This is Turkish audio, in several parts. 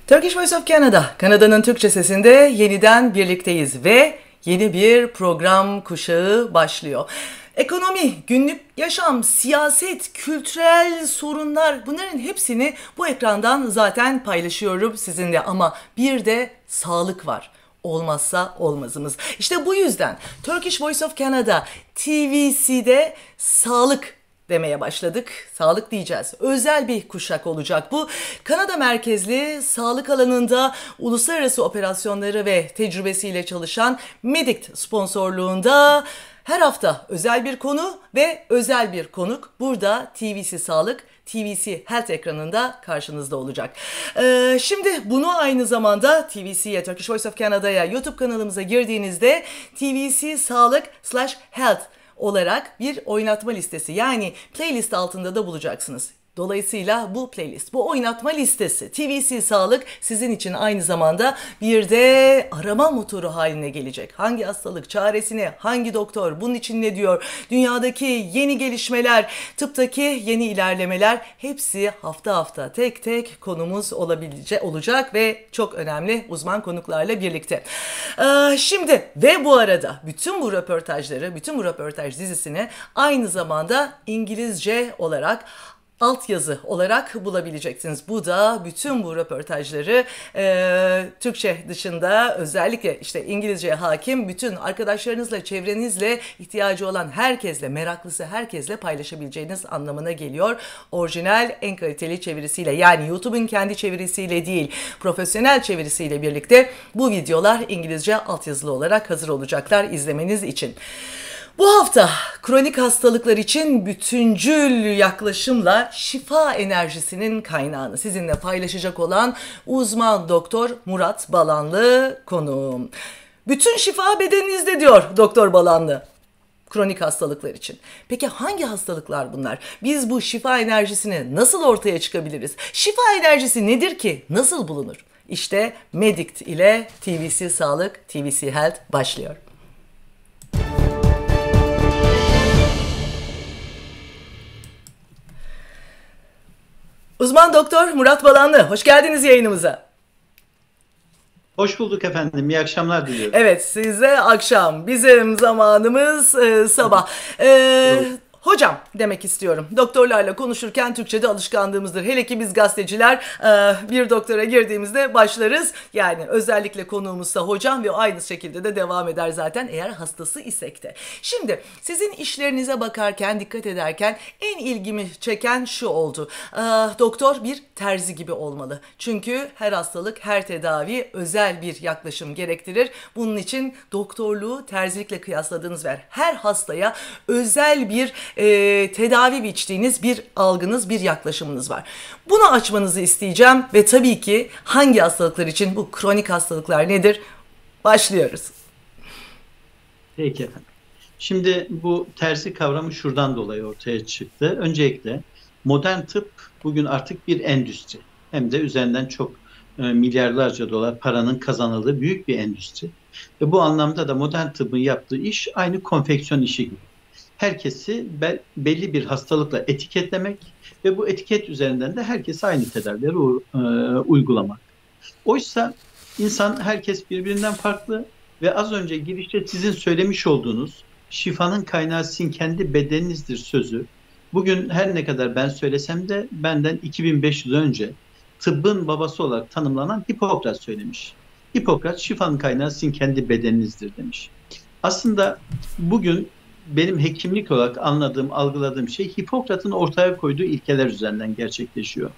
Turkish Voice of Canada, Kanada'nın Türkçe sesinde yeniden birlikteyiz ve yeni bir program kuşağı başlıyor. Ekonomi, günlük yaşam, siyaset, kültürel sorunlar bunların hepsini bu ekrandan zaten paylaşıyorum sizinle ama bir de sağlık var. Olmazsa olmazımız. İşte bu yüzden Turkish Voice of Canada TVC'de sağlık demeye başladık. Sağlık diyeceğiz. Özel bir kuşak olacak bu. Kanada merkezli sağlık alanında uluslararası operasyonları ve tecrübesiyle çalışan Medict sponsorluğunda her hafta özel bir konu ve özel bir konuk burada TVC Sağlık, TVC Health ekranında karşınızda olacak. Şimdi bunu aynı zamanda TVC'ye, Turkish Voice of Canada'ya, YouTube kanalımıza girdiğinizde TVC Sağlık/Health olarak bir oynatma listesi yani playlist altında da bulacaksınız. Dolayısıyla bu playlist, bu oynatma listesi TVC Sağlık sizin için aynı zamanda bir de arama motoru haline gelecek. Hangi hastalık çaresini, hangi doktor bunun için ne diyor, dünyadaki yeni gelişmeler, tıptaki yeni ilerlemeler hepsi hafta hafta tek tek konumuz olacak ve çok önemli uzman konuklarla birlikte. Şimdi ve bu arada bütün bu röportaj dizisini aynı zamanda İngilizce olarak altyazı olarak bulabileceksiniz. Bu da bütün bu röportajları Türkçe dışında özellikle işte İngilizceye hakim bütün arkadaşlarınızla, çevrenizle ihtiyacı olan herkesle, meraklısı herkesle paylaşabileceğiniz anlamına geliyor. Orijinal en kaliteli çevirisiyle yani YouTube'un kendi çevirisiyle değil, profesyonel çevirisiyle birlikte bu videolar İngilizce altyazılı olarak hazır olacaklar izlemeniz için. Bu hafta kronik hastalıklar için bütüncül yaklaşımla şifa enerjisinin kaynağını sizinle paylaşacak olan uzman doktor Murat Balanlı konuğum. Bütün şifa bedeninizde diyor Doktor Balanlı. Kronik hastalıklar için. Peki hangi hastalıklar bunlar? Biz bu şifa enerjisini nasıl ortaya çıkabiliriz? Şifa enerjisi nedir ki? Nasıl bulunur? İşte Medict ile TVC Sağlık, TVC Health başlıyor. Uzman Doktor Murat Balanlı, hoş geldiniz yayınımıza. Hoş bulduk efendim. İyi akşamlar diliyorum. Evet, size akşam. Bizim zamanımız sabah. Hocam demek istiyorum. Doktorlarla konuşurken Türkçe'de alışkanlığımızdır. Hele ki biz gazeteciler bir doktora girdiğimizde başlarız. Yani özellikle konuğumuzsa hocam ve aynı şekilde de devam eder zaten eğer hastası isek de. Şimdi sizin işlerinize bakarken, dikkat ederken en ilgimi çeken şu oldu. Doktor bir terzi gibi olmalı. Çünkü her hastalık, her tedavi özel bir yaklaşım gerektirir. Bunun için doktorluğu terzilikle kıyasladığınız ve her hastaya özel bir tedavi biçtiğiniz bir algınız, bir yaklaşımınız var. Bunu açmanızı isteyeceğim ve tabii ki hangi hastalıklar için bu kronik hastalıklar nedir? Başlıyoruz. Peki efendim. Şimdi bu terzi kavramı şuradan dolayı ortaya çıktı. Öncelikle modern tıp bugün artık bir endüstri. Hem de üzerinden çok milyarlarca dolar paranın kazanıldığı büyük bir endüstri. Ve bu anlamda da modern tıbbın yaptığı iş aynı konfeksiyon işi gibi. Herkesi belli bir hastalıkla etiketlemek ve bu etiket üzerinden de herkese aynı tedavileri uygulamak. Oysa herkes birbirinden farklı ve az önce girişte sizin söylemiş olduğunuz şifanın kaynağı sizin kendi bedeninizdir sözü. Bugün her ne kadar ben söylesem de benden 2500 önce tıbbın babası olarak tanımlanan Hipokrat söylemiş. Hipokrat şifanın kaynağı sizin kendi bedeninizdir demiş. Aslında bugün benim hekimlik olarak anladığım, algıladığım şey Hipokrat'ın ortaya koyduğu ilkeler üzerinden gerçekleşiyor.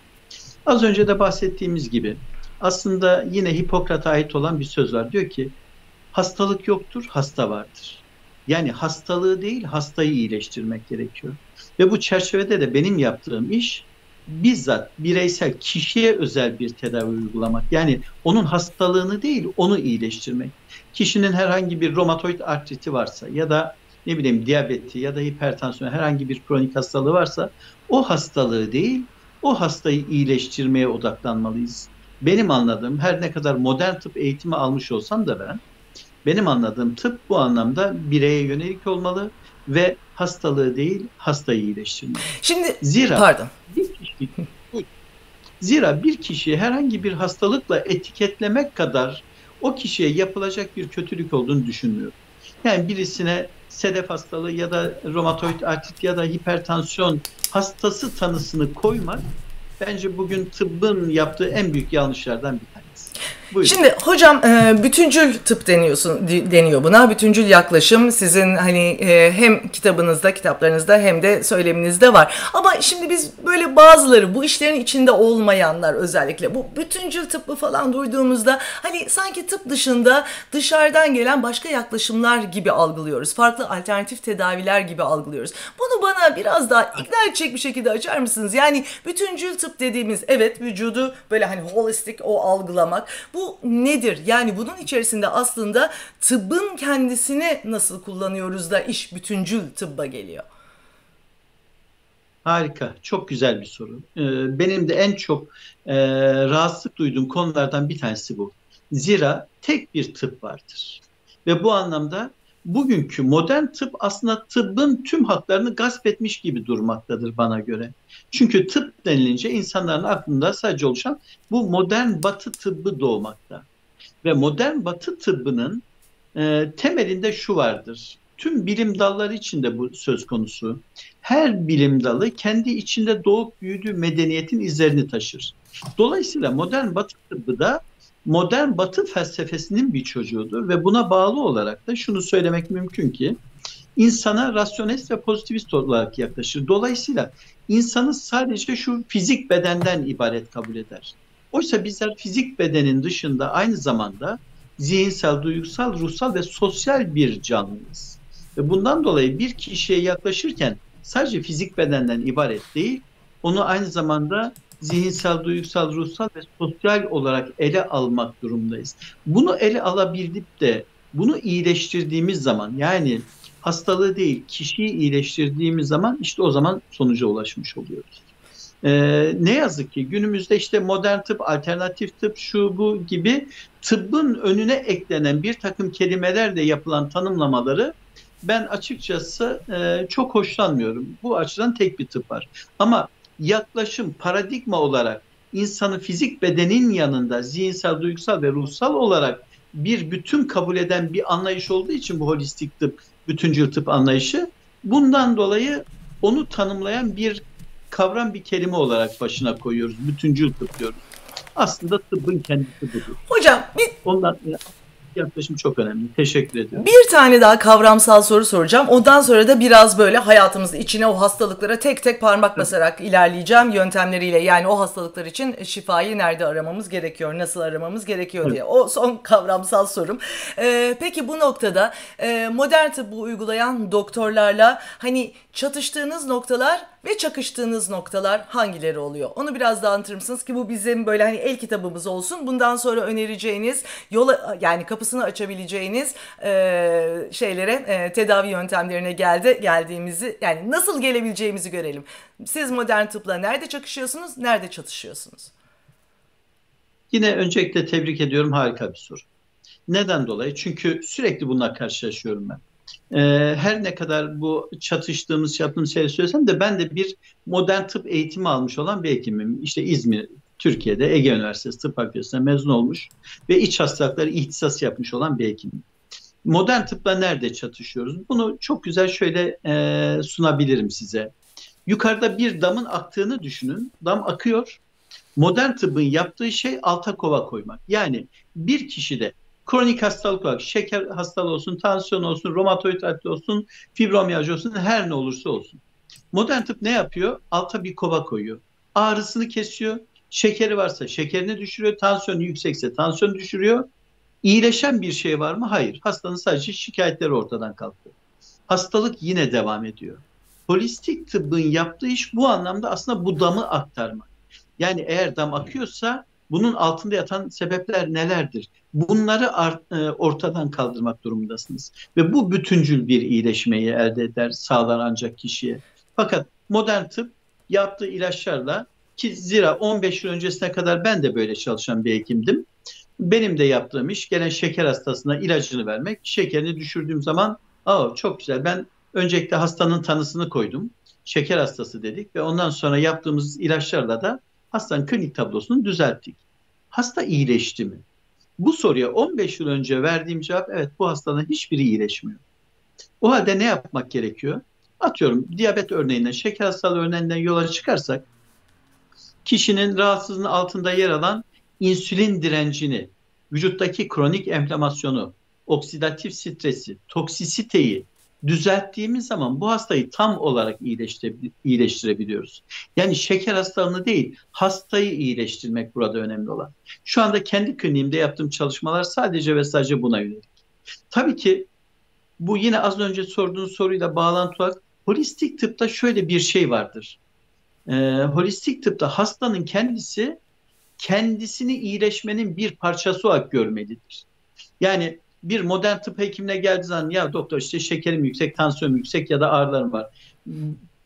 Az önce de bahsettiğimiz gibi aslında yine Hipokrat'a ait olan bir söz var. Diyor ki hastalık yoktur, hasta vardır. Yani hastalığı değil, hastayı iyileştirmek gerekiyor. Ve bu çerçevede de benim yaptığım iş bizzat bireysel kişiye özel bir tedavi uygulamak. Yani onun hastalığını değil, onu iyileştirmek. Kişinin herhangi bir romatoid artriti varsa ya da ne bileyim diyabeti ya da hipertansiyon herhangi bir kronik hastalığı varsa o hastalığı değil, o hastayı iyileştirmeye odaklanmalıyız. Benim anladığım her ne kadar modern tıp eğitimi almış olsam da benim anladığım tıp bu anlamda bireye yönelik olmalı ve hastalığı değil hastayı iyileştirmeli. Şimdi Zira pardon. bir kişi Zira bir kişiyi herhangi bir hastalıkla etiketlemek kadar o kişiye yapılacak bir kötülük olduğunu düşünmüyorum. Yani birisine sedef hastalığı ya da romatoid artrit ya da hipertansiyon hastası tanısını koymak bence bugün tıbbın yaptığı en büyük yanlışlardan bir tanesi. Buyurun. Şimdi hocam bütüncül tıp deniyor buna. Bütüncül yaklaşım sizin hani hem kitaplarınızda hem de söyleminizde var. Ama şimdi biz böyle bazıları bu işlerin içinde olmayanlar özellikle bu bütüncül tıbbı falan duyduğumuzda hani sanki tıp dışında dışarıdan gelen başka yaklaşımlar gibi algılıyoruz. Farklı alternatif tedaviler gibi algılıyoruz. Bunu bana biraz daha ikna edecek bir şekilde açar mısınız? Yani bütüncül tıp dediğimiz evet vücudu böyle hani holistik o algılamak. Bu nedir? Yani bunun içerisinde aslında tıbbın kendisini nasıl kullanıyoruz da iş bütüncül tıbba geliyor? Harika, çok güzel bir soru. Benim de en çok rahatsızlık duyduğum konulardan bir tanesi bu. Zira tek bir tıp vardır. Ve bu anlamda bugünkü modern tıp aslında tıbbın tüm haklarını gasp etmiş gibi durmaktadır bana göre. Çünkü tıp denilince insanların aklında sadece oluşan bu modern batı tıbbı doğmakta. Ve modern batı tıbbının temelinde şu vardır. Tüm bilim dalları içinde bu söz konusu. Her bilim dalı kendi içinde doğup büyüdüğü medeniyetin izlerini taşır. Dolayısıyla modern batı tıbbı da modern batı felsefesinin bir çocuğudur ve buna bağlı olarak da şunu söylemek mümkün ki insana rasyonist ve pozitivist olarak yaklaşır. Dolayısıyla insanı sadece şu fizik bedenden ibaret kabul eder. Oysa bizler fizik bedenin dışında aynı zamanda zihinsel, duygusal, ruhsal ve sosyal bir canlıyız. Ve bundan dolayı bir kişiye yaklaşırken sadece fizik bedenden ibaret değil, onu aynı zamanda zihinsel, duygusal, ruhsal ve sosyal olarak ele almak durumundayız. Bunu ele alabildik de bunu iyileştirdiğimiz zaman yani hastalığı değil kişiyi iyileştirdiğimiz zaman işte o zaman sonuca ulaşmış oluyoruz. Ne yazık ki günümüzde işte modern tıp, alternatif tıp, şu bu gibi tıbbın önüne eklenen bir takım kelimelerle yapılan tanımlamaları ben açıkçası çok hoşlanmıyorum. Bu açıdan tek bir tıp var. Ama yaklaşım, paradigma olarak insanı fizik bedenin yanında zihinsel, duygusal ve ruhsal olarak bir bütün kabul eden bir anlayış olduğu için bu holistik tıp, bütüncül tıp anlayışı bundan dolayı onu tanımlayan bir kavram, bir kelime olarak başına koyuyoruz. Bütüncül tıp diyoruz. Aslında tıbbın kendisi budur. Hocam Ondan yaklaşım çok önemli. Teşekkür ediyorum. bir tane daha kavramsal soru soracağım. Ondan sonra da biraz böyle hayatımızın içine o hastalıklara tek tek parmak basarak ilerleyeceğim yöntemleriyle. Yani o hastalıklar için şifayı nerede aramamız gerekiyor, nasıl aramamız gerekiyor diye. O son kavramsal sorum. Peki bu noktada modern tıbbı uygulayan doktorlarla hani çatıştığınız noktalar ve çakıştığınız noktalar hangileri oluyor? Onu biraz daha anlatır mısınız ki bu bizim böyle hani el kitabımız olsun. Bundan sonra önereceğiniz yola yani kapısını açabileceğiniz tedavi yöntemlerine geldiğimizi yani nasıl gelebileceğimizi görelim. Siz modern tıpla nerede çakışıyorsunuz, nerede çatışıyorsunuz? Yine öncelikle tebrik ediyorum. Harika bir soru. Neden dolayı? Çünkü sürekli bununla karşılaşıyorum ben. Her ne kadar bu çatıştığımız, yaptığımız şeyleri söylesem de ben de bir modern tıp eğitimi almış olan bir hekimim. İşte İzmir, Türkiye'de Ege Üniversitesi Tıp Fakültesi'ne mezun olmuş ve iç hastalıkları ihtisası yapmış olan bir hekimim. Modern tıpla nerede çatışıyoruz? Bunu çok güzel şöyle sunabilirim size. Yukarıda bir damın aktığını düşünün. Dam akıyor. Modern tıbbın yaptığı şey alta kova koymak. Yani bir kişide kronik hastalık olarak şeker hastalığı olsun, tansiyon olsun, romatoid artrit olsun, fibromiyalji olsun, her ne olursa olsun. Modern tıp ne yapıyor? Alta bir kova koyuyor. Ağrısını kesiyor. Şekeri varsa şekerini düşürüyor. Tansiyonu yüksekse tansiyonu düşürüyor. İyileşen bir şey var mı? Hayır. Hastanın sadece şikayetleri ortadan kalktı. Hastalık yine devam ediyor. Holistik tıbbın yaptığı iş bu anlamda aslında bu damı aktarmak. Yani eğer dam akıyorsa bunun altında yatan sebepler nelerdir? Bunları ortadan kaldırmak durumundasınız. Ve bu bütüncül bir iyileşmeyi elde eder, sağlar ancak kişiye. Fakat modern tıp yaptığı ilaçlarla ki zira 15 yıl öncesine kadar ben de böyle çalışan bir hekimdim. Benim de yaptığım iş gelen şeker hastasına ilacını vermek. Şekerini düşürdüğüm zaman çok güzel. Ben öncelikle hastanın tanısını koydum. Şeker hastası dedik ve ondan sonra yaptığımız ilaçlarla da Hastanın klinik tablosunu düzelttik. Hasta iyileşti mi? Bu soruya 15 yıl önce verdiğim cevap evet, bu hastaların hiçbiri iyileşmiyor. O halde ne yapmak gerekiyor? Atıyorum diyabet örneğinden, şeker hastalığı örneğinden yola çıkarsak kişinin rahatsızlığının altında yer alan insülin direncini, vücuttaki kronik enflamasyonu, oksidatif stresi, toksisiteyi düzelttiğimiz zaman bu hastayı tam olarak iyileştirebiliyoruz. Yani şeker hastalığını değil, hastayı iyileştirmek burada önemli olan. Şu anda kendi kliniğimde yaptığım çalışmalar sadece ve sadece buna yönelik. Tabii ki bu yine az önce sorduğun soruyla bağlantılı olarak holistik tıpta şöyle bir şey vardır. Holistik tıpta hastanın kendisini iyileşmenin bir parçası olarak görmelidir. Yani bir modern tıp hekimine geldiği zaman ya doktor işte şekerim yüksek, tansiyonum yüksek ya da ağrılarım var.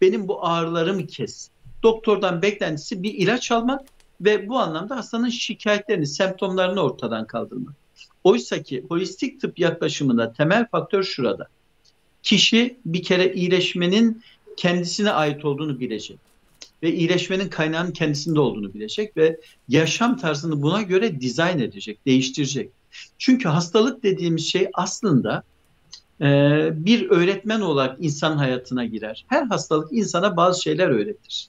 Benim bu ağrılarımı kes. Doktordan beklentisi bir ilaç almak ve bu anlamda hastanın şikayetlerini, semptomlarını ortadan kaldırmak. Oysa ki holistik tıp yaklaşımında temel faktör şurada. Kişi bir kere iyileşmenin kendisine ait olduğunu bilecek ve iyileşmenin kaynağının kendisinde olduğunu bilecek ve yaşam tarzını buna göre dizayn edecek, değiştirecek. Çünkü hastalık dediğimiz şey aslında bir öğretmen olarak insan hayatına girer. Her hastalık insana bazı şeyler öğretir.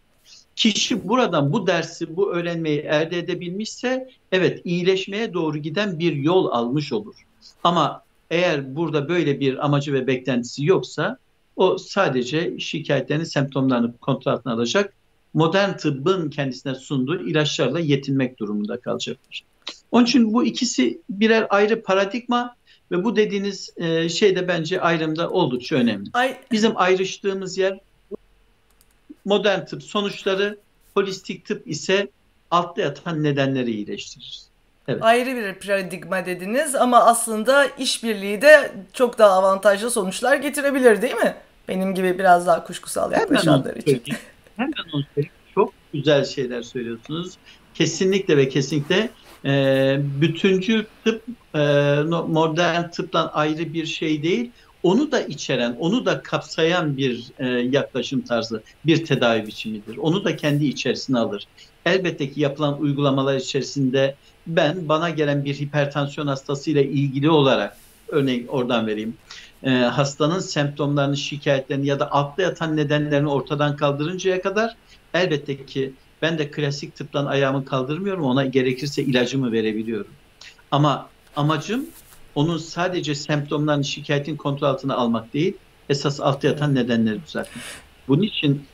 Kişi buradan bu dersi, bu öğrenmeyi elde edebilmişse evet, iyileşmeye doğru giden bir yol almış olur. Ama eğer burada böyle bir amacı ve beklentisi yoksa o sadece şikayetlerini, semptomlarını kontrol altına alacak. Modern tıbbın kendisine sunduğu ilaçlarla yetinmek durumunda kalacaktır. Onun için bu ikisi birer ayrı paradigma ve bu dediğiniz şey de bence ayrımda oldukça önemli. Bizim ayrıştığımız yer modern tıp sonuçları, holistik tıp ise altta yatan nedenleri iyileştirir. Evet. Ayrı bir paradigma dediniz ama aslında işbirliği de çok daha avantajlı sonuçlar getirebilir değil mi? Benim gibi biraz daha kuşkusal yaklaşanlar için. Hemen onu söyleyeyim. Çok güzel şeyler söylüyorsunuz. Kesinlikle ve kesinlikle bütüncül tıp modern tıptan ayrı bir şey değil. Onu da içeren, onu da kapsayan bir yaklaşım tarzı, bir tedavi biçimidir. Onu da kendi içerisine alır. Elbette ki yapılan uygulamalar içerisinde bana gelen bir hipertansiyon hastasıyla ilgili olarak örneğin oradan vereyim. Hastanın semptomlarını, şikayetlerini ya da altta yatan nedenlerini ortadan kaldırıncaya kadar elbette ki ben de klasik tıptan ayağımı kaldırmıyorum. Ona gerekirse ilacımı verebiliyorum. Ama amacım onun sadece semptomlarını, şikayetin kontrol altına almak değil, esas altta yatan nedenleri düzeltmek. Bunun için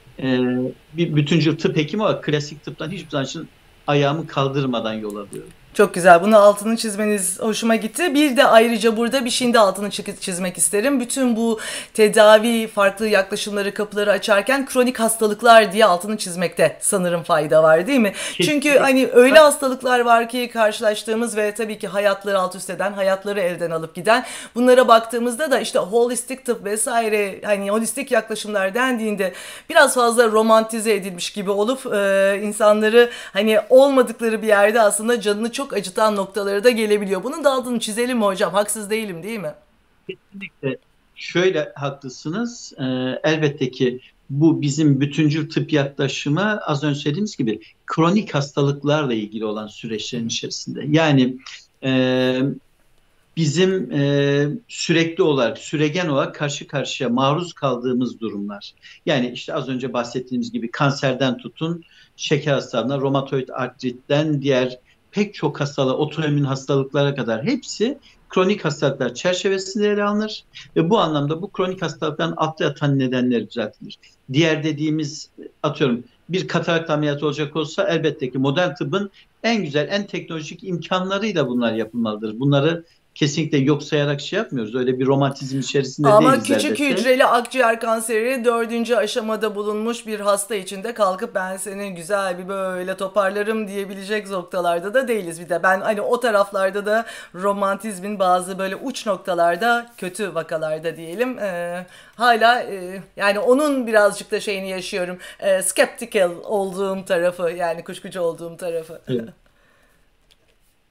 bir bütüncül tıp hekimi olarak klasik tıptan hiçbir zaman için ayağımı kaldırmadan yol alıyorum. Çok güzel. Bunu altını çizmeniz hoşuma gitti. Bir de ayrıca burada bir şeyin de altını çizmek isterim. Bütün bu tedavi, farklı yaklaşımları, kapıları açarken kronik hastalıklar diye altını çizmekte sanırım fayda var değil mi? Kesinlikle. Çünkü hani öyle hastalıklar var ki karşılaştığımız ve tabii ki hayatları alt üst eden, hayatları elden alıp giden. Bunlara baktığımızda da işte holistik tıp vesaire, hani holistik yaklaşımlar dendiğinde biraz fazla romantize edilmiş gibi olup insanları hani olmadıkları bir yerde aslında canını çok acıtan noktaları da gelebiliyor. Bunun da altını çizelim mi hocam? Haksız değilim değil mi? Kesinlikle. Şöyle haklısınız. Elbette ki bu bizim bütüncül tıp yaklaşımı az önce söylediğimiz gibi kronik hastalıklarla ilgili olan süreçlerin içerisinde. Yani bizim sürekli olarak, süregen olarak karşı karşıya maruz kaldığımız durumlar. Yani işte az önce bahsettiğimiz gibi kanserden tutun, şeker hastalığına, romatoid artritten diğer pek çok hastalığa, otoimmün hastalıklara kadar hepsi kronik hastalıklar çerçevesinde ele alınır ve bu anlamda bu kronik hastalıkların altta yatan nedenleri düzeltilir. Diğer dediğimiz atıyorum bir katarakt ameliyatı olacak olsa elbette ki modern tıbbın en güzel, en teknolojik imkanlarıyla bunlar yapılmalıdır. Bunları kesinlikle yok sayarak şey yapmıyoruz. Öyle bir romantizm içerisinde ama değiliz elbette. Ama küçük hücreli akciğer kanseri 4. aşamada bulunmuş bir hasta için de kalkıp ben seni güzel bir böyle toparlarım diyebilecek noktalarda da değiliz. Bir de ben hani o taraflarda da romantizmin bazı böyle uç noktalarda, kötü vakalarda diyelim hala yani onun birazcık da şeyini yaşıyorum. Skeptical olduğum tarafı, yani kuşkucu olduğum tarafı. Evet.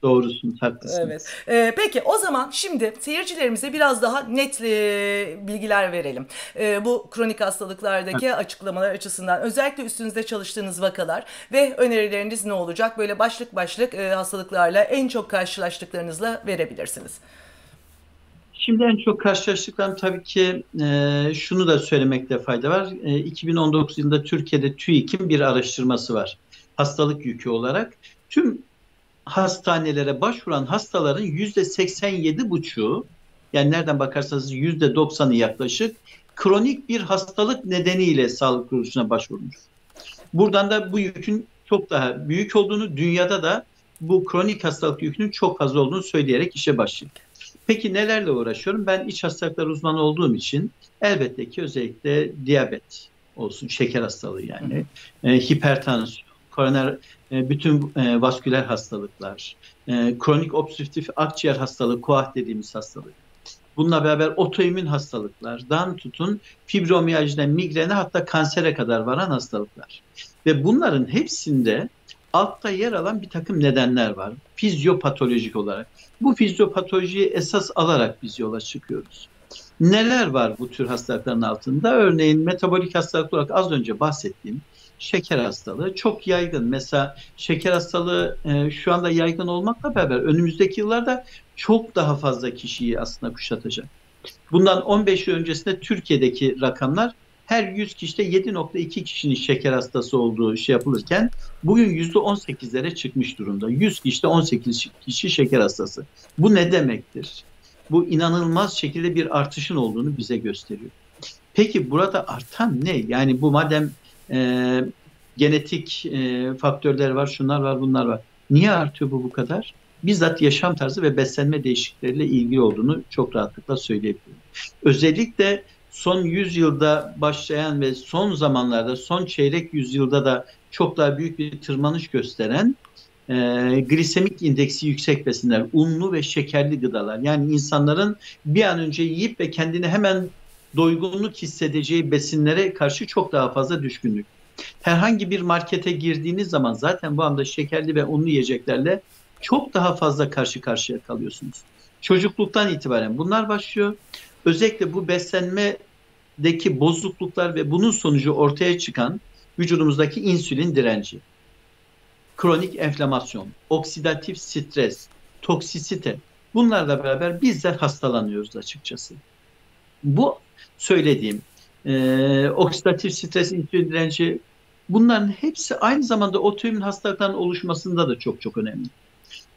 Doğrusunuz, Evet. haklısınız. Peki o zaman şimdi seyircilerimize biraz daha net bilgiler verelim. Bu kronik hastalıklardaki açıklamalar açısından özellikle üstünüzde çalıştığınız vakalar ve önerileriniz ne olacak? Böyle başlık başlık hastalıklarla en çok karşılaştıklarınızla verebilirsiniz. Şimdi en çok karşılaştıklarım tabii ki şunu da söylemekte fayda var. 2019 yılında Türkiye'de TÜİK'in bir araştırması var. Hastalık yükü olarak. Tüm hastanelere başvuran hastaların %87,5'u, yani nereden bakarsanız %90'ı yaklaşık, kronik bir hastalık nedeniyle sağlık kuruluşuna başvurmuş. Buradan da bu yükün çok daha büyük olduğunu, dünyada da bu kronik hastalık yükünün çok fazla olduğunu söyleyerek işe başlayayım. Peki nelerle uğraşıyorum? Ben iç hastalıklar uzmanı olduğum için elbette ki özellikle diyabet olsun, şeker hastalığı yani, hipertansiyon, koroner, bütün vasküler hastalıklar, kronik obstrüktif akciğer hastalığı, KOAH dediğimiz hastalık. Bununla beraber otoimmün hastalıklardan tutun fibromiyajine, migrene, hatta kansere kadar varan hastalıklar. Ve bunların hepsinde altta yer alan bir takım nedenler var. Fizyopatolojik olarak. Bu fizyopatolojiyi esas alarak biz yola çıkıyoruz. Neler var bu tür hastalıkların altında? Örneğin metabolik hastalık olarak az önce bahsettiğim şeker hastalığı çok yaygın. Mesela şeker hastalığı şu anda yaygın olmakla beraber önümüzdeki yıllarda çok daha fazla kişiyi aslında kuşatacak. Bundan 15 yıl öncesinde Türkiye'deki rakamlar her 100 kişide 7,2 kişinin şeker hastası olduğu şey yapılırken bugün %18'lere çıkmış durumda. 100 kişide 18 kişi şeker hastası. Bu ne demektir? Bu inanılmaz şekilde bir artışın olduğunu bize gösteriyor. Peki burada artan ne? Yani bu madem e, genetik faktörler var, şunlar var, bunlar var. Niye artıyor bu kadar? Bizzat yaşam tarzı ve beslenme değişiklikleriyle ilgili olduğunu çok rahatlıkla söyleyebilirim. Özellikle son 100 yılda başlayan ve son zamanlarda, son çeyrek yüzyılda da çok daha büyük bir tırmanış gösteren glisemik indeksi yüksek besinler, unlu ve şekerli gıdalar. Yani insanların bir an önce yiyip ve kendini hemen doygunluk hissedeceği besinlere karşı çok daha fazla düşkünlük. Herhangi bir markete girdiğiniz zaman zaten bu anda şekerli ve unlu yiyeceklerle çok daha fazla karşı karşıya kalıyorsunuz. Çocukluktan itibaren bunlar başlıyor. Özellikle bu beslenmedeki bozukluklar ve bunun sonucu ortaya çıkan vücudumuzdaki insülin direnci, kronik enflamasyon, oksidatif stres, toksisite, bunlarla beraber bizler hastalanıyoruz açıkçası. Bu söylediğim oksidatif stres, insülin direnci, bunların hepsi aynı zamanda otoimmün hastalıkların oluşmasında da çok çok önemli.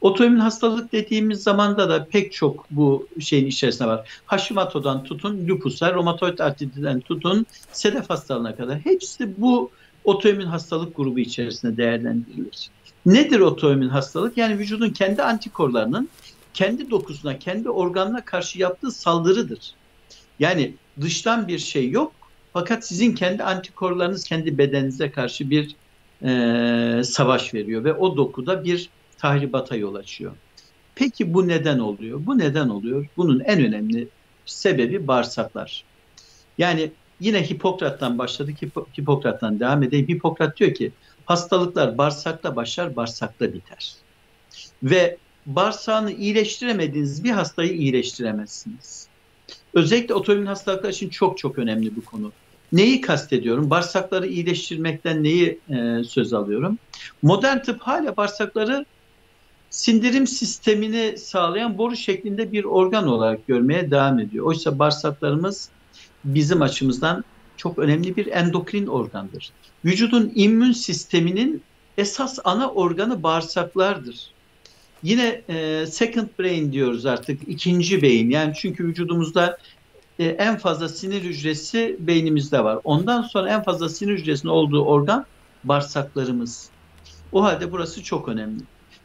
Otoimmün hastalık dediğimiz zamanda da pek çok bu şeyin içerisinde var. Hashimoto'dan tutun, lupuslar, romatoid artritiden tutun, sedef hastalığına kadar hepsi bu otoimmün hastalık grubu içerisinde değerlendirilir. Nedir otoimmün hastalık? Yani vücudun kendi antikorlarının kendi dokusuna, kendi organına karşı yaptığı saldırıdır. Yani dıştan bir şey yok, fakat sizin kendi antikorlarınız kendi bedeninize karşı bir savaş veriyor ve o dokuda bir tahribata yol açıyor. Peki bu neden oluyor? Bu neden oluyor? Bunun en önemli sebebi bağırsaklar. Yani yine Hipokrat'tan başladık, Hipokrat'tan devam edeyim. Hipokrat diyor ki hastalıklar bağırsakta başlar, bağırsakta biter. Ve bağırsağını iyileştiremediğiniz bir hastayı iyileştiremezsiniz. Özellikle otoimmün hastalıklar için çok çok önemli bu konu. Neyi kastediyorum? Bağırsakları iyileştirmekten neyi söz alıyorum? Modern tıp hala bağırsakları sindirim sistemini sağlayan boru şeklinde bir organ olarak görmeye devam ediyor. Oysa bağırsaklarımız bizim açımızdan çok önemli bir endokrin organdır. Vücudun immün sisteminin esas ana organı bağırsaklardır. Yine second brain diyoruz artık, ikinci beyin. Yani çünkü vücudumuzda en fazla sinir hücresi beynimizde var. Ondan sonra en fazla sinir hücresinin olduğu organ bağırsaklarımız. O halde burası çok önemli.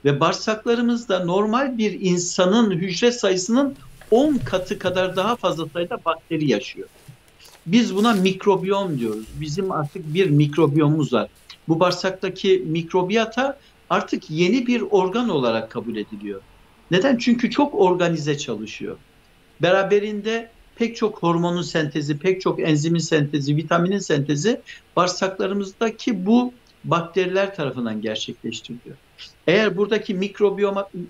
Ve bağırsaklarımızda normal bir insanın hücre sayısının 10 katı kadar daha fazla sayıda bakteri yaşıyor. Biz buna mikrobiyom diyoruz. Bizim artık bir mikrobiyomumuz var. Bu bağırsaktaki mikrobiyata artık yeni bir organ olarak kabul ediliyor. Neden? Çünkü çok organize çalışıyor. Beraberinde pek çok hormonun sentezi, pek çok enzimin sentezi, vitaminin sentezi bağırsaklarımızdaki bu bakteriler tarafından gerçekleştiriliyor. Eğer buradaki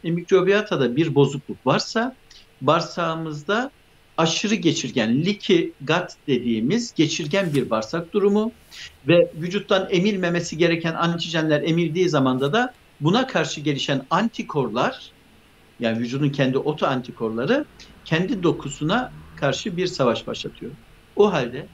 mikrobiyotada bir bozukluk varsa bağırsağımızda aşırı geçirgen, leaky gut dediğimiz geçirgen bir bağırsak durumu ve vücuttan emilmemesi gereken antijenler emildiği zamanda da buna karşı gelişen antikorlar, yani vücudun kendi oto antikorları kendi dokusuna karşı bir savaş başlatıyor. O halde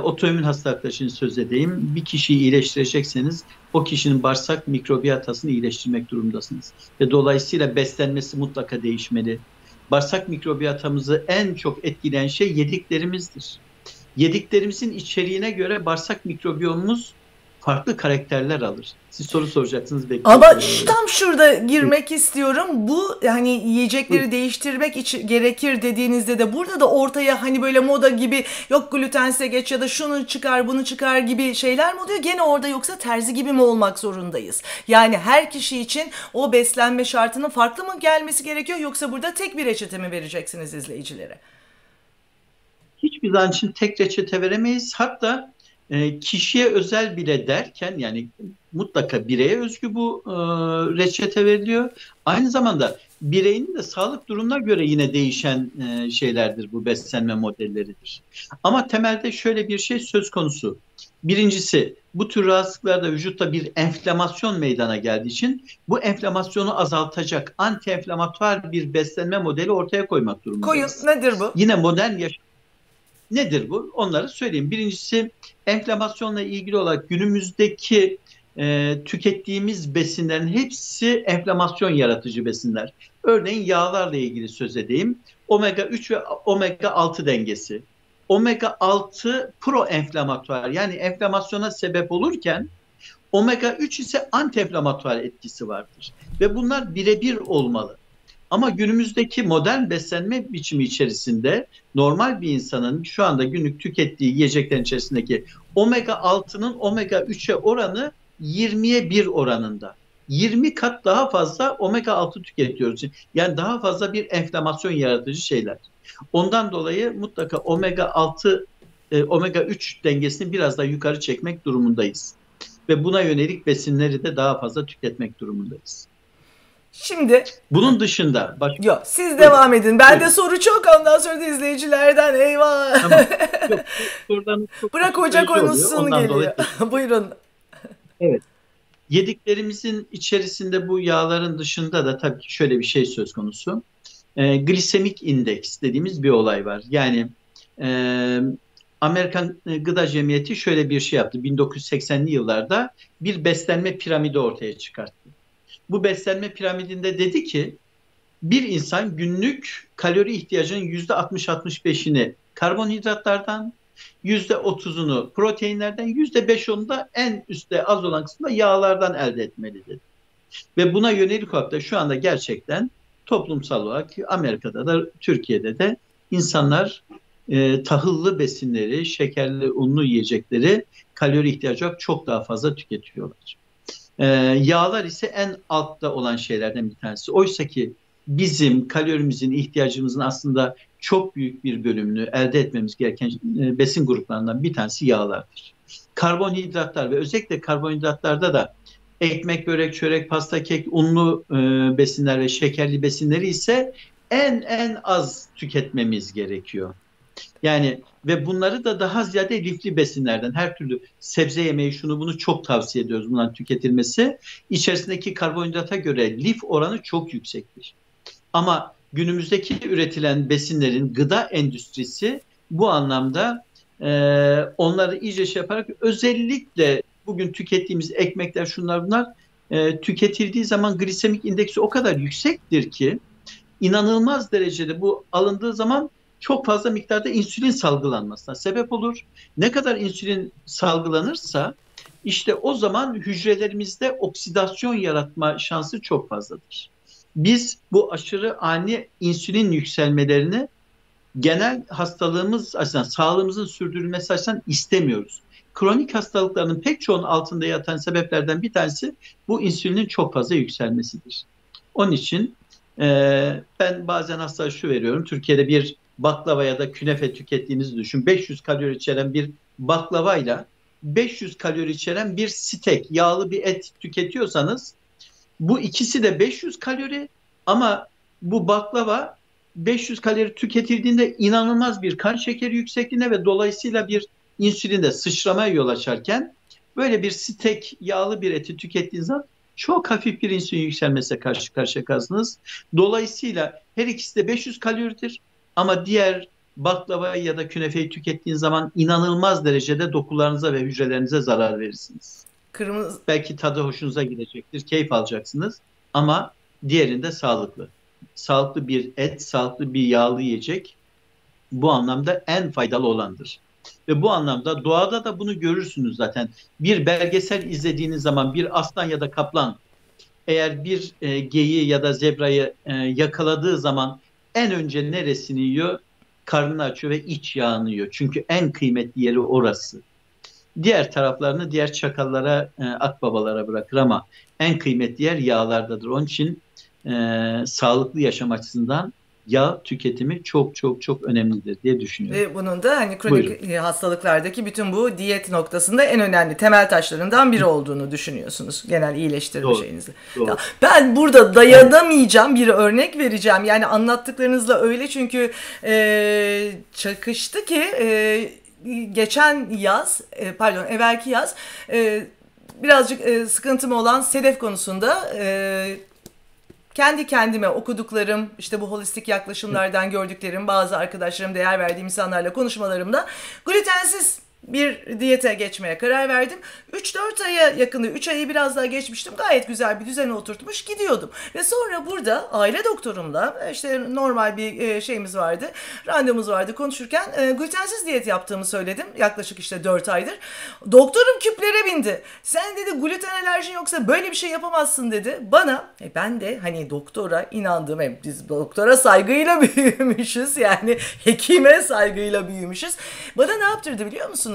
otoimmün hastalıklar için söz edeyim. Bir kişiyi iyileştirecekseniz o kişinin bağırsak mikrobiyotasını iyileştirmek durumundasınız. Ve dolayısıyla beslenmesi mutlaka değişmeli. Bağırsak mikrobiyotamızı en çok etkileyen şey yediklerimizdir. Yediklerimizin içeriğine göre bağırsak mikrobiyomumuz farklı karakterler alır. Siz soru soracaksınız, bekliyorum. Ama tam şurada girmek istiyorum. Bu hani yiyecekleri değiştirmek için gerekir dediğinizde de burada da ortaya hani böyle moda gibi yok glutense geç ya da şunu çıkar bunu çıkar gibi şeyler mi oluyor? Gene orada yoksa terzi gibi mi olmak zorundayız? Yani her kişi için o beslenme şartının farklı mı gelmesi gerekiyor yoksa burada tek bir reçete mi vereceksiniz izleyicilere? Hiçbir zaman için tek reçete veremeyiz. Hatta kişiye özel bile derken, yani mutlaka bireye özgü bu reçete veriliyor. Aynı zamanda bireyin de sağlık durumuna göre yine değişen şeylerdir, bu beslenme modelleridir. Ama temelde şöyle bir şey söz konusu. Birincisi, bu tür rahatsızlıklarda vücutta bir enflamasyon meydana geldiği için bu enflamasyonu azaltacak anti-enflamatuar bir beslenme modeli ortaya koymak durumundayız. Koyun, nedir bu? Yine modern yaşam nedir bu? Onları söyleyeyim. Birincisi, enflamasyonla ilgili olarak günümüzdeki tükettiğimiz besinlerin hepsi enflamasyon yaratıcı besinler. Örneğin yağlarla ilgili söz edeyim. Omega 3 ve omega 6 dengesi. Omega 6 proenflamatuar, yani enflamasyona sebep olurken omega 3 ise antienflamatuar etkisi vardır. Ve bunlar birebir olmalı. Ama günümüzdeki modern beslenme biçimi içerisinde normal bir insanın şu anda günlük tükettiği yiyeceklerin içerisindeki omega 6'nın omega 3'e oranı 20'ye 1 oranında. 20 kat daha fazla omega 6 tüketiyoruz. Yani daha fazla bir enflamasyon yaratıcı şeyler. Ondan dolayı mutlaka omega 6, omega 3 dengesini biraz daha yukarı çekmek durumundayız. Ve buna yönelik besinleri de daha fazla tüketmek durumundayız. Şimdi bunun dışında yok, siz devam edin. Bende soru çok, ondan sonra da izleyicilerden eyvah. Tamam. Yok, bırak hoca konuşsun geliyor. Buyurun. Evet. Yediklerimizin içerisinde bu yağların dışında da tabii ki şöyle bir şey söz konusu. Glisemik indeks dediğimiz bir olay var. Yani Amerikan Gıda Cemiyeti şöyle bir şey yaptı. 1980'li yıllarda bir beslenme piramidi ortaya çıkarttı. Bu beslenme piramidinde dedi ki bir insan günlük kalori ihtiyacının %60-65'ini karbonhidratlardan, %30'unu proteinlerden, %5'unu da en üstte az olan kısmında yağlardan elde etmelidir. Ve buna yönelik olarak da şu anda gerçekten toplumsal olarak Amerika'da da Türkiye'de de insanlar tahıllı besinleri, şekerli, unlu yiyecekleri kalori ihtiyacı olarak çok daha fazla tüketiyorlar. Yağlar ise en altta olan şeylerden bir tanesi. Oysa ki bizim kalorimizin, ihtiyacımızın aslında çok büyük bir bölümünü elde etmemiz gereken besin gruplarından bir tanesi yağlardır. Karbonhidratlar ve özellikle karbonhidratlarda da ekmek, börek, çörek, pasta, kek, unlu besinler ve şekerli besinleri ise en az tüketmemiz gerekiyor. Yani ve bunları da daha ziyade lifli besinlerden, her türlü sebze yemeği, şunu bunu çok tavsiye ediyoruz bunların tüketilmesi. İçerisindeki karbonhidrata göre lif oranı çok yüksektir. Ama günümüzdeki üretilen besinlerin gıda endüstrisi bu anlamda onları iyice şey yaparak, özellikle bugün tükettiğimiz ekmekler, şunlar bunlar tüketildiği zaman glisemik indeksi o kadar yüksektir ki inanılmaz derecede bu alındığı zaman çok fazla miktarda insülin salgılanmasına sebep olur. Ne kadar insülin salgılanırsa işte o zaman hücrelerimizde oksidasyon yaratma şansı çok fazladır. Biz bu aşırı ani insülin yükselmelerini genel hastalığımız açısından, sağlığımızın sürdürülmesi açısından istemiyoruz. Kronik hastalıkların pek çoğunun altında yatan sebeplerden bir tanesi bu insülinin çok fazla yükselmesidir. Onun için ben bazen hastalara şu veriyorum. Türkiye'de bir baklava ya da künefe tükettiğinizi düşün. 500 kalori içeren bir baklavayla 500 kalori içeren bir steak, yağlı bir et tüketiyorsanız bu ikisi de 500 kalori, ama bu baklava 500 kalori tüketildiğinde inanılmaz bir kan şekeri yüksekliğine ve dolayısıyla bir insülinde sıçramaya yol açarken, böyle bir steak, yağlı bir eti tükettiğiniz zaman çok hafif bir insülin yükselmesine karşı karşıya kalırsınız. Dolayısıyla her ikisi de 500 kaloridir, ama diğer baklavayı ya da künefeyi tükettiğiniz zaman inanılmaz derecede dokularınıza ve hücrelerinize zarar verirsiniz. Kırmızı Belki tadı hoşunuza gidecektir, keyif alacaksınız, ama diğerinde sağlıklı. Sağlıklı bir et, sağlıklı bir yağlı yiyecek bu anlamda en faydalı olandır. Ve bu anlamda doğada da bunu görürsünüz zaten. Bir belgesel izlediğiniz zaman bir aslan ya da kaplan eğer bir geyiği ya da zebrayı yakaladığı zaman en önce neresini yiyor? Karnını açıyor ve iç yağını yiyor. Çünkü en kıymetli yeri orası. Diğer taraflarını diğer çakallara, akbabalara bırakır, ama en kıymetli yer yağlardadır. Onun için sağlıklı yaşam açısından yağ tüketimi çok çok çok önemlidir diye düşünüyorum. ve bunun da hani Buyurun. kronik hastalıklardaki bütün bu diyet noktasında en önemli temel taşlarından biri olduğunu düşünüyorsunuz genel iyileştirme Doğru, şeyinizde. Ya, doğru. ben burada dayanamayacağım, bir örnek vereceğim. Yani anlattıklarınızla öyle, çünkü çakıştı ki geçen yaz, pardon evvelki yaz, birazcık sıkıntım olan sedef konusunda kendi kendime okuduklarım, işte bu holistik yaklaşımlardan gördüklerim, bazı arkadaşlarım, değer verdiğim insanlarla konuşmalarımda glutensiz bir diyete geçmeye karar verdim. 3-4 aya yakını, 3 ayı biraz daha geçmiştim. Gayet güzel bir düzene oturtmuş gidiyordum. Ve sonra burada aile doktorumla işte normal bir şeyimiz vardı, randevumuz vardı, konuşurken glutensiz diyet yaptığımı söyledim. Yaklaşık işte 4 aydır. Doktorum küplere bindi. Sen dedi gluten alerjin yoksa böyle bir şey yapamazsın dedi. Bana ben de hani doktora inandım. Biz doktora saygıyla büyümüşüz. Yani hekime saygıyla büyümüşüz. Bana ne yaptırdı biliyor musunuz?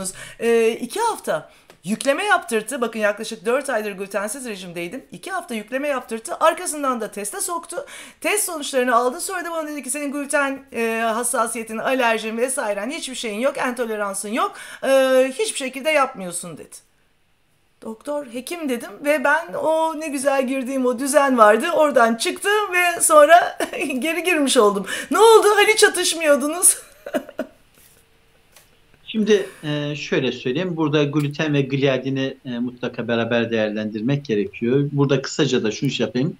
2 hafta yükleme yaptırdı. Bakın yaklaşık 4 aydır glutensiz rejimdeydim. 2 hafta yükleme yaptırdı. Arkasından da teste soktu. Test sonuçlarını aldı. Sonra da bana dedi ki senin gluten hassasiyetin, alerjin vesairen hiçbir şeyin yok. Entoleransın yok. Hiçbir şekilde yapmıyorsun dedi. Doktor, hekim dedim ve ben o ne güzel girdiğim o düzen vardı. Oradan çıktım ve sonra geri girmiş oldum. Ne oldu? Hani çatışmıyordunuz? Şimdi şöyle söyleyeyim. Burada gluten ve gliadini mutlaka beraber değerlendirmek gerekiyor. Burada kısaca da şunu yapayım.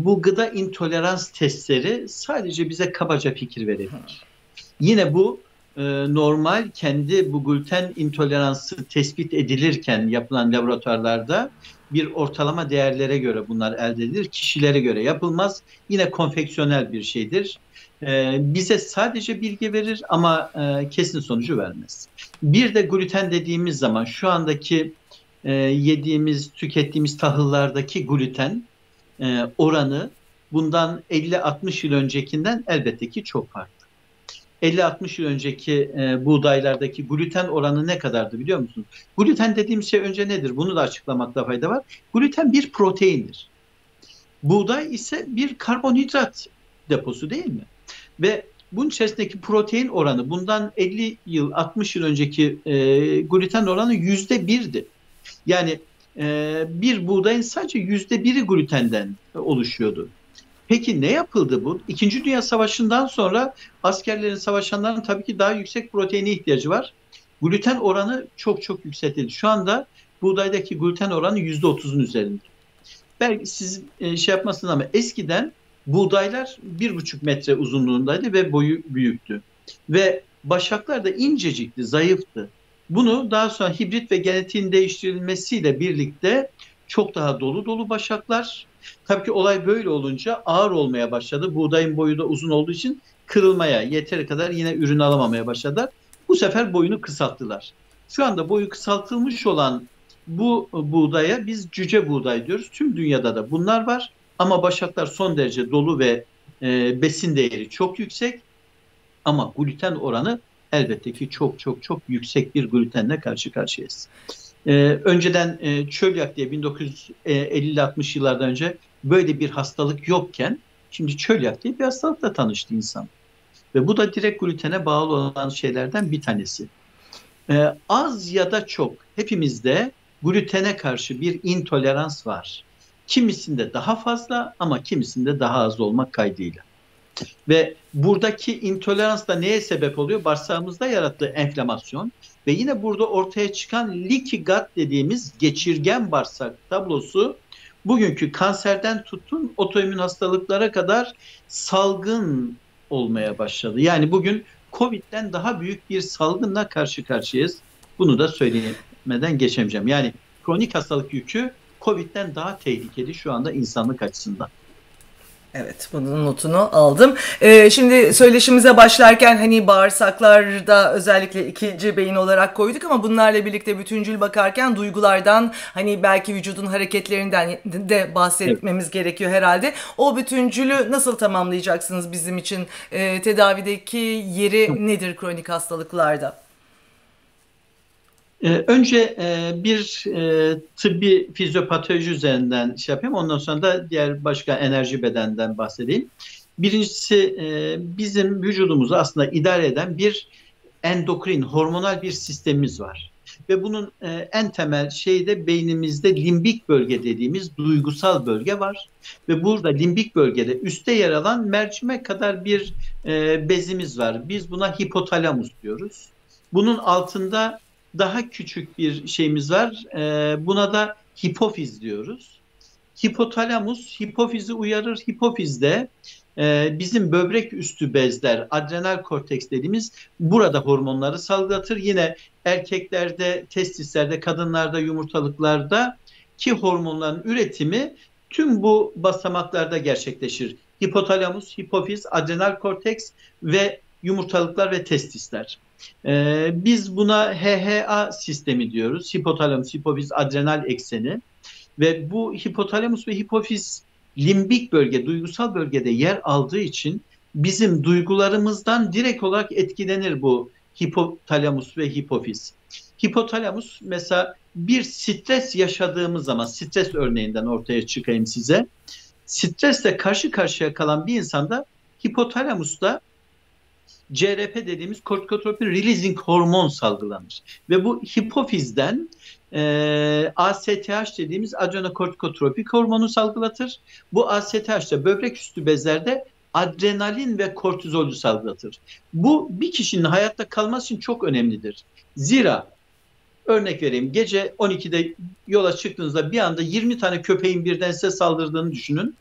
Bu gıda intolerans testleri sadece bize kabaca fikir verebilir. Yine bu normal kendi bu gluten intoleransı tespit edilirken yapılan laboratuvarlarda bir ortalama değerlere göre bunlar elde edilir. Kişilere göre yapılmaz. Yine konfeksiyonel bir şeydir. Bize sadece bilgi verir ama kesin sonucu vermez. Bir de gluten dediğimiz zaman şu andaki yediğimiz, tükettiğimiz tahıllardaki gluten oranı bundan 50-60 yıl öncekinden elbette ki çok farklı. 50-60 yıl önceki buğdaylardaki gluten oranı ne kadardı biliyor musunuz? Gluten dediğim şey önce nedir? Bunu da açıklamakta fayda var. Gluten bir proteindir. Buğday ise bir karbonhidrat deposu değil mi? Ve bunun içerisindeki protein oranı bundan 50 yıl, 60 yıl önceki gluten oranı %1'di. Yani bir buğdayın sadece %1'i glutenden oluşuyordu. Peki ne yapıldı bu? İkinci Dünya Savaşı'ndan sonra askerlerin, savaşanların tabii ki daha yüksek proteine ihtiyacı var. Gluten oranı çok çok yükseltildi. Şu anda buğdaydaki gluten oranı %30'un üzerinde. Belki siz şey yapmasın ama eskiden buğdaylar 1,5 metre uzunluğundaydı ve boyu büyüktü. Ve başaklar da incecikti, zayıftı. Bunu daha sonra hibrit ve genetiğin değiştirilmesiyle birlikte çok daha dolu dolu başaklar. Tabii ki olay böyle olunca ağır olmaya başladı. Buğdayın boyu da uzun olduğu için kırılmaya, yeteri kadar yine ürün alamamaya başladılar. Bu sefer boyunu kısalttılar. Şu anda boyu kısaltılmış olan bu buğdaya biz cüce buğday diyoruz. Tüm dünyada da bunlar var. Ama başaklar son derece dolu ve besin değeri çok yüksek. Ama gluten oranı elbette ki çok çok çok yüksek bir glutenle karşı karşıyayız. Önceden çölyak diye 1950-60 yıllardan önce böyle bir hastalık yokken şimdi çölyak diye bir hastalıkla tanıştı insan. Ve bu da direkt glutene bağlı olan şeylerden bir tanesi. Az ya da çok hepimizde glutene karşı bir intolerans var. Kimisinde daha fazla ama kimisinde daha az olmak kaydıyla. Ve buradaki intolerans da neye sebep oluyor? Bağırsağımızda yarattığı enflamasyon ve yine burada ortaya çıkan leaky gut dediğimiz geçirgen bağırsak tablosu bugünkü kanserden tutun otoimmün hastalıklara kadar salgın olmaya başladı. Yani bugün Covid'den daha büyük bir salgınla karşı karşıyayız. Bunu da söylemeden geçemeyeceğim. Yani kronik hastalık yükü Covid'den daha tehlikeli şu anda insanlık açısından. Evet, bunun notunu aldım. Şimdi söyleşimize başlarken hani bağırsaklarda özellikle ikinci beyin olarak koyduk ama bunlarla birlikte bütüncül bakarken duygulardan hani belki vücudun hareketlerinden de Evet. bahsetmemiz gerekiyor herhalde. O bütüncülü nasıl tamamlayacaksınız bizim için? Tedavideki yeri nedir kronik hastalıklarda? Önce bir tıbbi fizyopatoloji üzerinden şey yapayım. Ondan sonra da diğer başka enerji bedenden bahsedeyim. Birincisi bizim vücudumuzu aslında idare eden bir endokrin, hormonal bir sistemimiz var. Ve bunun en temel şeyi de beynimizde limbik bölge dediğimiz duygusal bölge var. Ve burada limbik bölgede üstte yer alan mercimek kadar bir bezimiz var. Biz buna hipotalamus diyoruz. Bunun altında daha küçük bir şeyimiz var. Buna da hipofiz diyoruz. Hipotalamus hipofizi uyarır. Hipofizde bizim böbrek üstü bezler, adrenal korteks dediğimiz burada hormonları salgılatır. Yine erkeklerde, testislerde, kadınlarda, yumurtalıklarda ki hormonların üretimi tüm bu basamaklarda gerçekleşir. Hipotalamus, hipofiz, adrenal korteks ve yumurtalıklar ve testisler. Biz buna HHA sistemi diyoruz. Hipotalamus, hipofiz, adrenal ekseni. Ve bu hipotalamus ve hipofiz limbik bölge, duygusal bölgede yer aldığı için bizim duygularımızdan direkt olarak etkilenir bu hipotalamus ve hipofiz. Hipotalamus mesela bir stres yaşadığımız zaman, stres örneğinden ortaya çıkayım size. Stresle karşı karşıya kalan bir insanda hipotalamusta CRP dediğimiz kortikotropin releasing hormon salgılanır. Ve bu hipofizden ASTH dediğimiz adrenokortikotropik hormonu salgılatır. Bu ASTH da böbrek üstü bezlerde adrenalin ve kortizolü salgılatır. Bu bir kişinin hayatta kalması için çok önemlidir. Zira örnek vereyim, gece 12'de yola çıktığınızda bir anda 20 tane köpeğin birden size saldırdığını düşünün.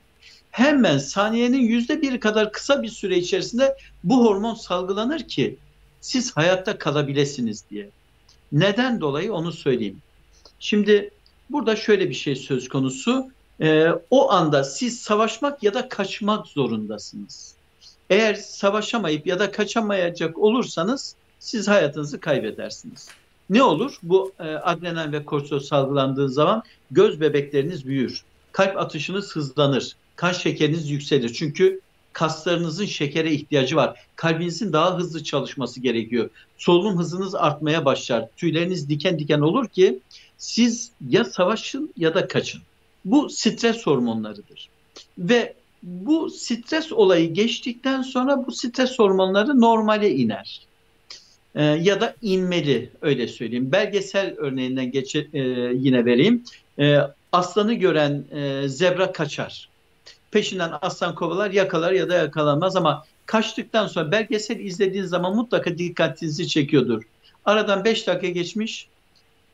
Hemen saniyenin %1 kadar kısa bir süre içerisinde bu hormon salgılanır ki siz hayatta kalabilirsiniz diye. Neden dolayı onu söyleyeyim. Şimdi burada şöyle bir şey söz konusu. O anda siz savaşmak ya da kaçmak zorundasınız. Eğer savaşamayıp ya da kaçamayacak olursanız siz hayatınızı kaybedersiniz. Ne olur? Bu adrenal ve kortizol salgılandığı zaman göz bebekleriniz büyür. Kalp atışınız hızlanır. Kan şekeriniz yükselir. Çünkü kaslarınızın şekere ihtiyacı var. Kalbinizin daha hızlı çalışması gerekiyor. Solunum hızınız artmaya başlar. Tüyleriniz diken diken olur ki siz ya savaşın ya da kaçın. Bu stres hormonlarıdır. Ve bu stres olayı geçtikten sonra bu stres hormonları normale iner. Ya da inmeli, öyle söyleyeyim. Belgesel örneğinden yine vereyim. Aslanı gören zebra kaçar. Peşinden aslan kovalar, yakalar ya da yakalanmaz ama kaçtıktan sonra belgesel izlediğiniz zaman mutlaka dikkatinizi çekiyordur. Aradan 5 dakika geçmiş,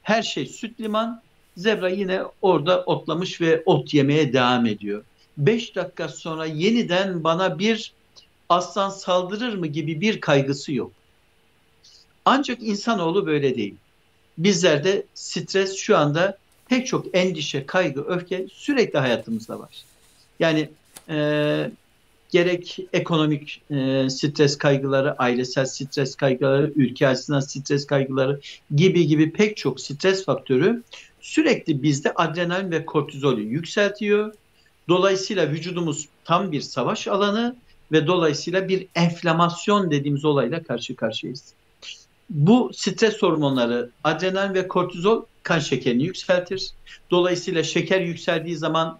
her şey süt liman, zebra yine orada otlamış ve ot yemeye devam ediyor. 5 dakika sonra yeniden bana bir aslan saldırır mı gibi bir kaygısı yok. Ancak insanoğlu böyle değil. Bizlerde stres şu anda pek çok endişe, kaygı, öfke sürekli hayatımızda var. Yani gerek ekonomik stres kaygıları, ailesel stres kaygıları, ülke açısından stres kaygıları gibi pek çok stres faktörü sürekli bizde adrenalin ve kortizolü yükseltiyor. Dolayısıyla vücudumuz tam bir savaş alanı ve dolayısıyla bir enflamasyon dediğimiz olayla karşı karşıyayız. Bu stres hormonları adrenalin ve kortizol kan şekerini yükseltir. Dolayısıyla şeker yükseldiği zaman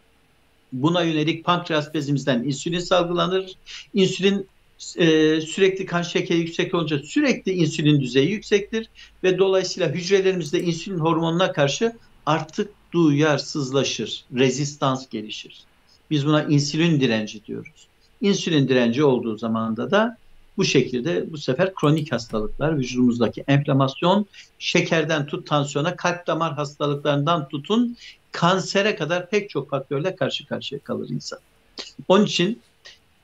buna yönelik pankreas bezimizden insülin salgılanır. İnsülin Sürekli kan şekeri yüksek olunca sürekli insülin düzeyi yüksektir ve dolayısıyla hücrelerimizde insülin hormonuna karşı artık duyarsızlaşır, rezistans gelişir. Biz buna insülin direnci diyoruz. İnsülin direnci olduğu zamanda da bu şekilde bu sefer kronik hastalıklar, vücudumuzdaki enflamasyon, şekerden tut tansiyona, kalp damar hastalıklarından tutun kansere kadar pek çok faktörle karşı karşıya kalır insan. Onun için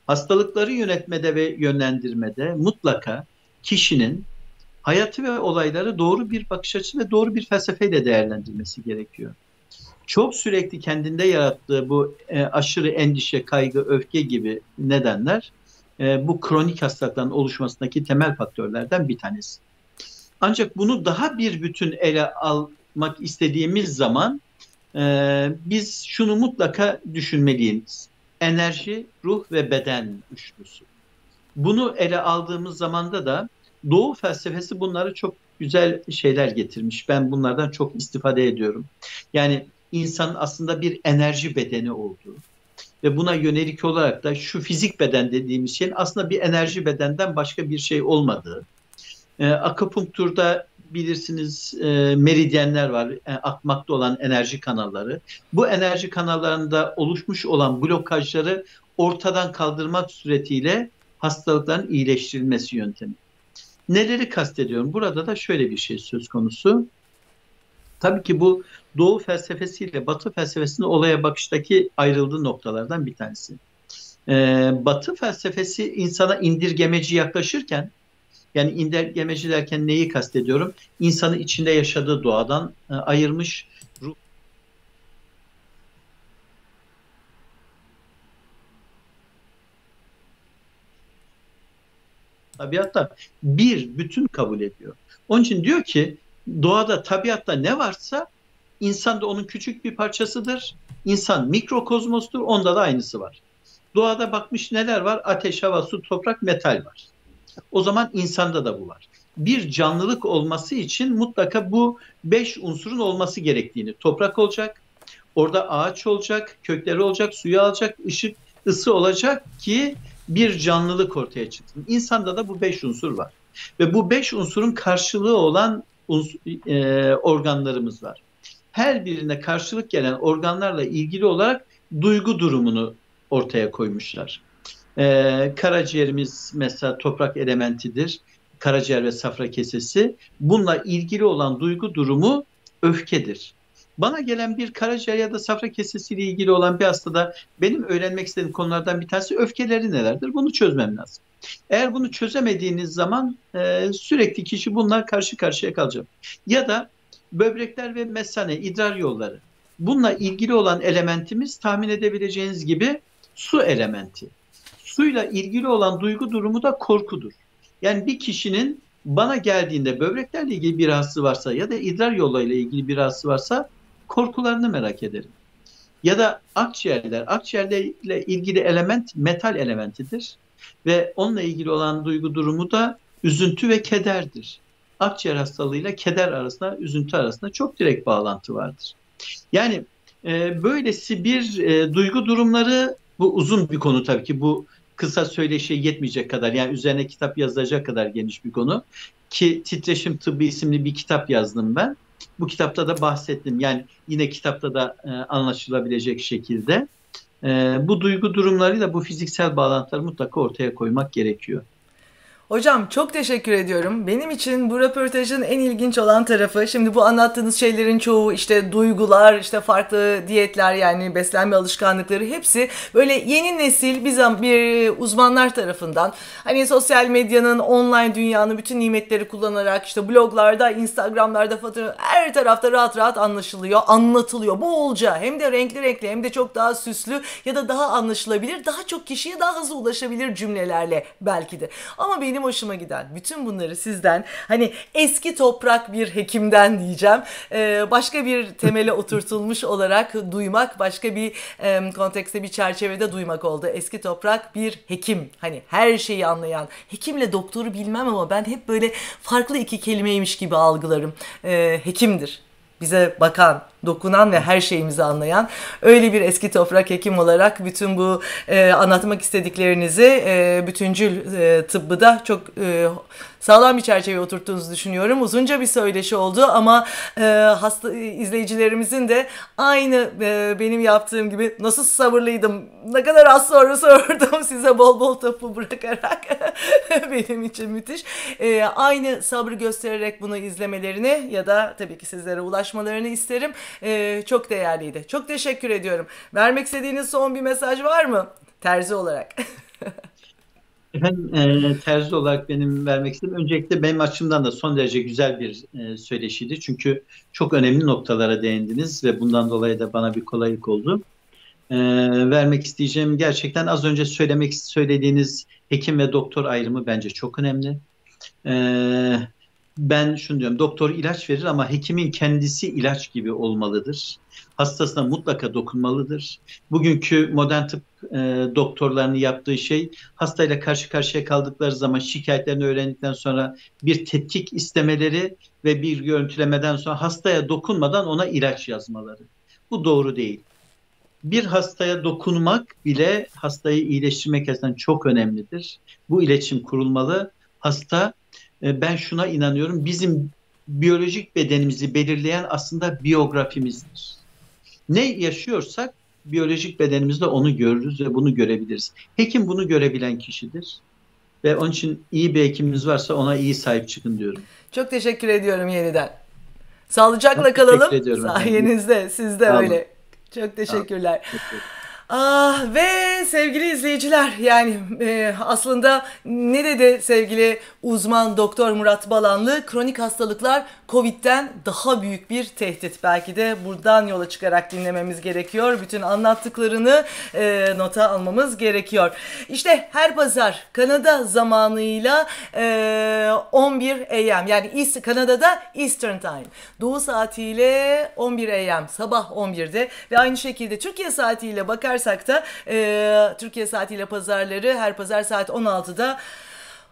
hastalıkları yönetmede ve yönlendirmede mutlaka kişinin hayatı ve olayları doğru bir bakış açısı ve doğru bir felsefeyle değerlendirmesi gerekiyor. Çok sürekli kendinde yarattığı bu aşırı endişe, kaygı, öfke gibi nedenler bu kronik hastalıkların oluşmasındaki temel faktörlerden bir tanesi. Ancak bunu daha bir bütün ele almak istediğimiz zaman biz şunu mutlaka düşünmeliyiz. Enerji, ruh ve beden üçlüsü. Bunu ele aldığımız zamanda da Doğu felsefesi bunları çok güzel şeyler getirmiş. Ben bunlardan çok istifade ediyorum. Yani insanın aslında bir enerji bedeni olduğu ve buna yönelik olarak da şu fizik beden dediğimiz şeyin aslında bir enerji bedenden başka bir şey olmadığı. Akupunkturda bilirsiniz meridyenler var, akmakta olan enerji kanalları. Bu enerji kanallarında oluşmuş olan blokajları ortadan kaldırmak suretiyle hastalıkların iyileştirilmesi yöntemi. Neleri kastediyorum? Burada da şöyle bir şey söz konusu. Tabii ki bu Doğu felsefesiyle Batı felsefesinin olaya bakıştaki ayrıldığı noktalardan bir tanesi. Batı felsefesi insana indirgemeci yaklaşırken, yani indirgemeci derken neyi kastediyorum? İnsanı içinde yaşadığı doğadan ayırmış, ruh tabiatta bir bütün kabul ediyor. Onun için diyor ki doğada, tabiatta ne varsa insan da onun küçük bir parçasıdır. İnsan mikrokozmostur, onda da aynısı var. Doğada bakmış neler var? Ateş, hava, su, toprak, metal var. O zaman insanda da bu var. Bir canlılık olması için mutlaka bu 5 unsurun olması gerektiğini, toprak olacak, orada ağaç olacak, kökleri olacak, suyu alacak, ışık, ısı olacak ki bir canlılık ortaya çıksın. İnsanda da bu 5 unsur var. Ve bu 5 unsurun karşılığı olan organlarımız var. Her birine karşılık gelen organlarla ilgili olarak duygu durumunu ortaya koymuşlar. Karaciğerimiz mesela toprak elementidir. Karaciğer ve safra kesesi. Bununla ilgili olan duygu durumu öfkedir. Bana gelen bir karaciğer ya da safra kesesiyle ilgili olan bir hastada benim öğrenmek istediğim konulardan bir tanesi öfkeleri nelerdir? Bunu çözmem lazım. Eğer bunu çözemediğiniz zaman sürekli kişi bunlar karşı karşıya kalacak. Ya da böbrekler ve mesane, idrar yolları. Bununla ilgili olan elementimiz tahmin edebileceğiniz gibi su elementi. Suyla ilgili olan duygu durumu da korkudur. Yani bir kişinin bana geldiğinde böbreklerle ilgili bir rahatsızlığı varsa ya da idrar yollarıyla ilgili bir rahatsızlığı varsa korkularını merak ederim. Ya da akciğerle ilgili element metal elementidir ve onunla ilgili olan duygu durumu da üzüntü ve kederdir. Akciğer hastalığıyla keder arasında, üzüntü arasında çok direkt bağlantı vardır. Yani böylesi bir duygu durumları, bu uzun bir konu tabii ki, bu kısa söyleşiye yetmeyecek kadar, yani üzerine kitap yazılacak kadar geniş bir konu ki Titreşim Tıbbı isimli bir kitap yazdım ben. Bu kitapta da bahsettim, yani yine kitapta da anlaşılabilecek şekilde bu duygu durumlarıyla bu fiziksel bağlantıları mutlaka ortaya koymak gerekiyor. Hocam çok teşekkür ediyorum. Benim için bu röportajın en ilginç olan tarafı, şimdi bu anlattığınız şeylerin çoğu işte duygular, işte farklı diyetler, yani beslenme alışkanlıkları, hepsi böyle yeni nesil bir uzmanlar tarafından, hani sosyal medyanın, online dünyanın bütün nimetleri kullanarak, işte bloglarda, Instagram'larda, her tarafta rahat rahat anlaşılıyor, anlatılıyor. Bolca, hem de renkli renkli, hem de çok daha süslü ya da daha anlaşılabilir, daha çok kişiye daha hızlı ulaşabilir cümlelerle belki de. Ama benim hoşuma giden bütün bunları sizden, hani eski toprak bir hekimden diyeceğim, başka bir temele oturtulmuş olarak duymak, başka bir kontekste, bir çerçevede duymak oldu. Eski toprak bir hekim, hani her şeyi anlayan. Hekimle doktoru bilmem ama ben hep böyle farklı iki kelimeymiş gibi algılarım. Hekimdir. Bize bakan, dokunan ve her şeyimizi anlayan öyle bir eski toprak hekim olarak bütün bu anlatmak istediklerinizi bütüncül tıbbı da çok sağlam bir çerçeveye oturttuğunuzu düşünüyorum. Uzunca bir söyleşi oldu ama izleyicilerimizin de aynı benim yaptığım gibi nasıl sabırlıydım, ne kadar az soru sordum size bol bol topu bırakarak benim için müthiş. Aynı sabrı göstererek bunu izlemelerini ya da tabii ki sizlere ulaşmalarını isterim. Çok değerliydi. Çok teşekkür ediyorum. Vermek istediğiniz son bir mesaj var mı? Terzi olarak. Efendim, terzi olarak benim vermek istediğim, öncelikle benim açımdan da son derece güzel bir söyleşiydi. Çünkü çok önemli noktalara değindiniz ve bundan dolayı da bana bir kolaylık oldu. Vermek isteyeceğim, gerçekten az önce söylediğiniz hekim ve doktor ayrımı bence çok önemli. Ee, Ben şunu diyorum, doktor ilaç verir ama hekimin kendisi ilaç gibi olmalıdır. Hastasına mutlaka dokunmalıdır. Bugünkü modern tıp doktorlarının yaptığı şey, hastayla karşı karşıya kaldıkları zaman şikayetlerini öğrendikten sonra bir tetkik istemeleri ve bir görüntülemeden sonra hastaya dokunmadan ona ilaç yazmaları. Bu doğru değil. Bir hastaya dokunmak bile hastayı iyileştirmek açısından çok önemlidir. Bu iletişim kurulmalı. Hasta, ben şuna inanıyorum, bizim biyolojik bedenimizi belirleyen aslında biyografimizdir. Ne yaşıyorsak biyolojik bedenimizde onu görürüz ve bunu görebiliriz. Hekim bunu görebilen kişidir. Ve onun için iyi bir hekimimiz varsa ona iyi sahip çıkın diyorum. Çok teşekkür ediyorum yeniden. Sağlıcakla Çok teşekkür kalalım. ediyorum efendim. Sayenizde siz de Sağ olun. öyle. Çok Sağ olun. teşekkürler. Teşekkür Ve sevgili izleyiciler, yani aslında ne dedi sevgili uzman Doktor Murat Balanlı? Kronik hastalıklar Covid'den daha büyük bir tehdit. Belki de buradan yola çıkarak dinlememiz gerekiyor. Bütün anlattıklarını nota almamız gerekiyor. İşte her pazar Kanada zamanıyla 11 AM, yani Kanada'da Eastern Time, Doğu saatiyle 11 AM, sabah 11'de ve aynı şekilde Türkiye saatiyle bakarsak da Türkiye saatiyle pazarları her pazar saat 16'da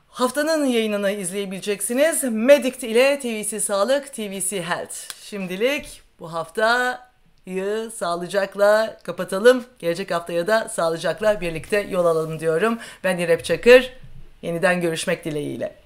haftanın yayınını izleyebileceksiniz. Medict ile TVC Sağlık, TVC Health. Şimdilik bu haftayı sağlıcakla kapatalım. Gelecek haftaya da sağlıcakla birlikte yol alalım diyorum. Ben İrem Çakır. Yeniden görüşmek dileğiyle.